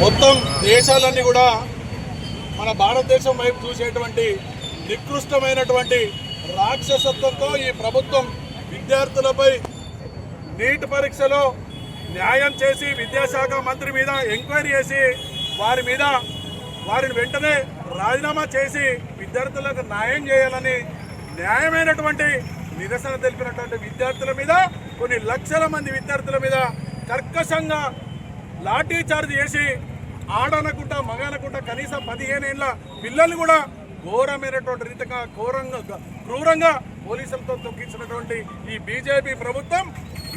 మొత్తం దేశాలన్నీ కూడా మన భారతదేశం వైపు చూసేటువంటి నికృష్టమైనటువంటి రాక్షసత్వంతో ఈ ప్రభుత్వం విద్యార్థులపై నీట్ పరీక్షలో న్యాయం చేసి విద్యాశాఖ మంత్రి మీద ఎంక్వైరీ చేసి వారిని వెంటనే రాజీనామా చేసి విద్యార్థులకు న్యాయం చేయాలని న్యాయమైనటువంటి నిరసన తెలిపినటువంటి విద్యార్థుల మీద కొన్ని లక్షల మంది విద్యార్థుల మీద కర్కశంగా లాఠీ చార్జ్ చేసి ఆడనకుండా మగనకుండా కనీసం 15 ఏళ్ల పిల్లలు కూడా ఘోరమైనటువంటి రీతిగా క్రూరంగా పోలీసులతో తొక్కించినటువంటి ఈ బీజేపీ ప్రభుత్వం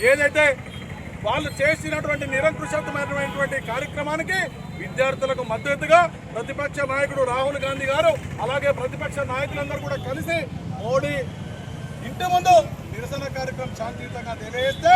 ఏదైతే వాళ్ళు చేసినటువంటి నిరంకుశమైనటువంటి కార్యక్రమానికి విద్యార్థులకు మద్దతుగా ప్రతిపక్ష నాయకుడు రాహుల్ గాంధీ గారు అలాగే ప్రతిపక్ష నాయకులందరూ కూడా కలిసి మోడీ ఇంటి ముందు నిరసన కార్యక్రమం శాంతియుతంగా తెలియజేస్తే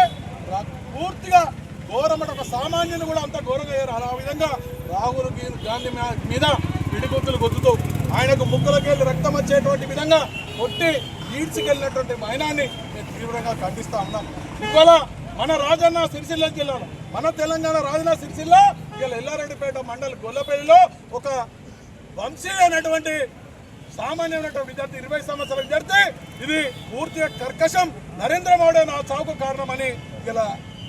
పూర్తిగా ఘోరమైన ఒక సామాన్యుని కూడా అంత ఘోరంగా అయ్యారు. ఆ విధంగా రాహుల్ గాంధీ మీద పిడిగుద్దులు గుద్దుతూ ఆయనకు ముక్కలకెళ్ళి రక్తం వచ్చేటువంటి విధంగా కొట్టి ఈడ్చుకెళ్ళినటువంటి మైనాన్ని మేము తీవ్రంగా ఖండిస్తా ఉన్నాం. ఇవాళ మన రాజన్న సిరిసిల్ల జిల్లాలో మన తెలంగాణ రాజన్న సిరిసిల్ల ఇలా ఎల్లారెడ్డిపేట మండలి గొల్లపల్లిలో ఒక వంశీ అనేటువంటి సామాన్యమైనటువంటి విద్యార్థి 20 సంవత్సరాల విద్యార్థి ఇది పూర్తిగా కర్కశం నరేంద్ర మోడీ నా చావుకు కారణమని ఇలా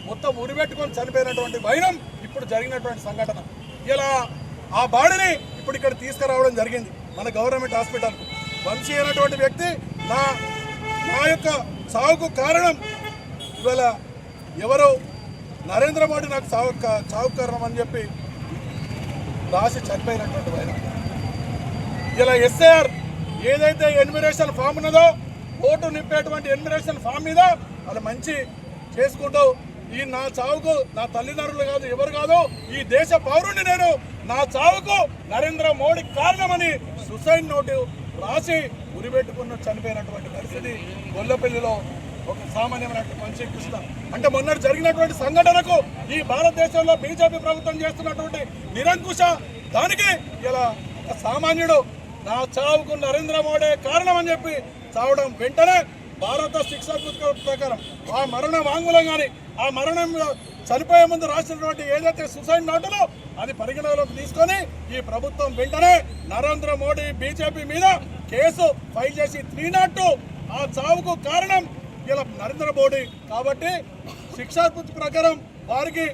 మొత్తం ఉరిపెట్టుకొని చనిపోయినటువంటి వైనం ఇప్పుడు జరిగినటువంటి సంఘటన. ఇలా ఆ బాడీని ఇప్పుడు ఇక్కడ తీసుకురావడం జరిగింది మన గవర్నమెంట్ హాస్పిటల్కు. వంశీ అయినటువంటి వ్యక్తి నా యొక్క చావుకు కారణం ఇవాళ ఎవరో నరేంద్ర మోడీ నాకు చావుకు కారణం అని చెప్పి రాసి చనిపోయినటువంటి వైనం. ఇలా ఎస్ఐఆర్ ఏదైతే ఎన్యుమరేషన్ ఫామ్ ఉన్నదో ఓటు నింపేటువంటి ఎన్యుమరేషన్ ఫామ్ మీద అది మంచి చేసుకుంటూ ఈ నా చావుకు నా తల్లిదండ్రులు కాదు ఎవరు కాదు ఈ దేశ పౌరుని నేను నా చావుకు నరేంద్ర మోడీ కారణమని సూసైడ్ నోటు రాసి ఉరిపెట్టుకున్న చనిపోయినటువంటి పరిస్థితి గొల్లపల్లిలో ఒక సామాన్యమైనటువంటి మంచి కృష్ణ. అంటే మొన్న జరిగినటువంటి సంఘటనకు ఈ భారతదేశంలో బీజేపీ ప్రభుత్వం చేస్తున్నటువంటి నిరంకుశ దానికి ఇలా ఒక సామాన్యుడు నా చావుకు నరేంద్ర మోడీ కారణం అని చెప్పి చావడం వెంటనే భారత శిక్షా ప్రకారం ఆ మరణ వాంగ్మూలం కానీ ఆ మరణం చనిపోయే ముందు రాసినటువంటి ఏదైతే సూసైడ్ నోటులో అది పరిగణలోకి తీసుకొని ఈ ప్రభుత్వం వెంటనే నరేంద్ర మోడీ బీజేపీ మీద కేసు ఫైల్ చేసి 302 ఆ చావుకు కారణం ఇలా నరేంద్ర మోడీ కాబట్టి శిక్షా ప్రకారం వారికి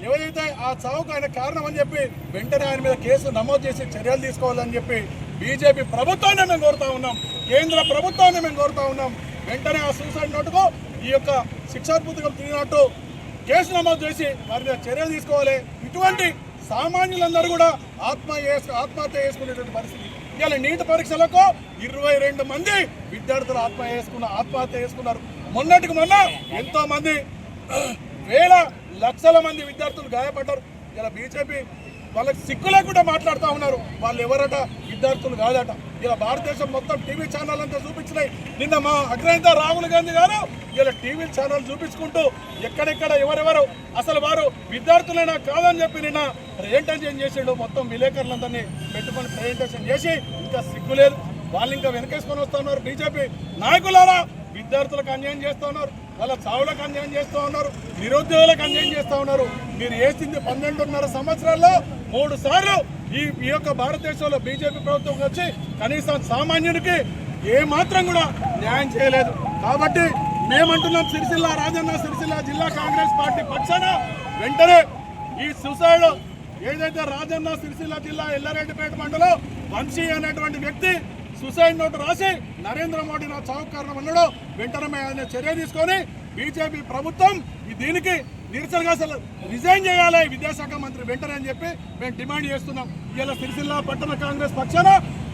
ఎవరైతే ఆ చావుకు ఆయన కారణం అని చెప్పి వెంటనే ఆయన మీద కేసు నమోదు చేసి చర్యలు తీసుకోవాలని చెప్పి బీజేపీ ప్రభుత్వాన్ని మేము కోరుతా ఉన్నాం, కేంద్ర ప్రభుత్వాన్ని మేము కోరుతా ఉన్నాం. వెంటనే ఆ సూసైడ్ నోటుకు ఈ యొక్క శిక్షాపూర్తిగా 302 కేసు నమోదు చేసి వారి మీద చర్యలు తీసుకోవాలి. ఇటువంటి సామాన్యులందరూ కూడా ఆత్మహత్య చేసుకునేటువంటి పరిస్థితి. ఇవాళ నీట్ పరీక్షలకు 22 మంది విద్యార్థులు ఆత్మహత్య చేసుకున్నారు. మొన్నటికి మొన్న ఎంతో మంది వేల లక్షల మంది విద్యార్థులు గాయపడ్డారు. ఇలా బీజేపీ వాళ్ళకి సిగ్గు లేకుండా మాట్లాడుతూ ఉన్నారు. వాళ్ళు ఎవరట విద్యార్థులు కాదట. ఇలా భారతదేశం మొత్తం టీవీ ఛానల్ అంతా చూపించినాయి. నిన్న మా అగ్రనేత రాహుల్ గాంధీ గారు ఇలా టీవీ ఛానల్ చూపించుకుంటూ ఎక్కడెక్కడ ఎవరెవరు అసలు వారు విద్యార్థులైనా కాదని చెప్పి నిన్న ప్రెజెంటేషన్ చేసిండు. మొత్తం విలేకరులందరినీ పెట్టుకొని ప్రెజెంటేషన్ చేసి ఇంకా సిగ్గు లేదు. వాళ్ళు ఇంకా వెనకేసుకొని వస్తూ ఉన్నారు. బీజేపీ నాయకులారా విద్యార్థులకు అన్యాయం చేస్తూ ఉన్నారు, వాళ్ళ చావులకు అన్యాయం చేస్తూ ఉన్నారు, నిరుద్యోగులకు అన్యాయం చేస్తూ ఉన్నారు. మీరు వేసింది 12.5 సంవత్సరాల్లో 3 సార్లు ఈ యొక్క భారతదేశంలో బీజేపీ ప్రభుత్వం వచ్చి కనీసం సామాన్యుడికి ఏ మాత్రం కూడా న్యాయం చేయలేదు. కాబట్టి మేమంటున్నాం రాజన్న సిరిసిల్ల జిల్లా కాంగ్రెస్ పార్టీ పక్షాన వెంటనే ఈ సూసైడ్ ఏదైతే రాజన్న సిరిసిల్ల జిల్లా ఎల్లారెడ్డిపేట మండలం వంశీ అనేటువంటి వ్యక్తి సూసైడ్ నోటు రాసి నరేంద్ర మోడీ నా చావుకు కారణం అన్నాడు వెంటనే ఆయన చర్య తీసుకొని బీజేపీ ప్రభుత్వం దీనికి నిరసనగా అసలు రిజైన్ చేయాలి విద్యాశాఖ మంత్రి వెంటనే అని చెప్పి మేము డిమాండ్ చేస్తున్నాం. ఇలా సిరిసిల్ల పట్టణ కాంగ్రెస్ పక్షాన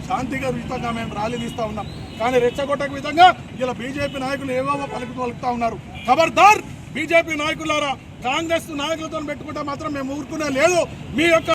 శాంతిగా విధంగా మేము ర్యాలీ తీస్తూ ఉన్నాం. కానీ రెచ్చగొట్టక విధంగా ఇలా బీజేపీ నాయకులు ఏవో పలుకుతూ ఉన్నారు. ఖబర్దార్ బీజేపీ నాయకులారా, కాంగ్రెస్ నాయకులతో పెట్టుకుంటే మాత్రం మేము ఊరుకునే లేదు. మీ యొక్క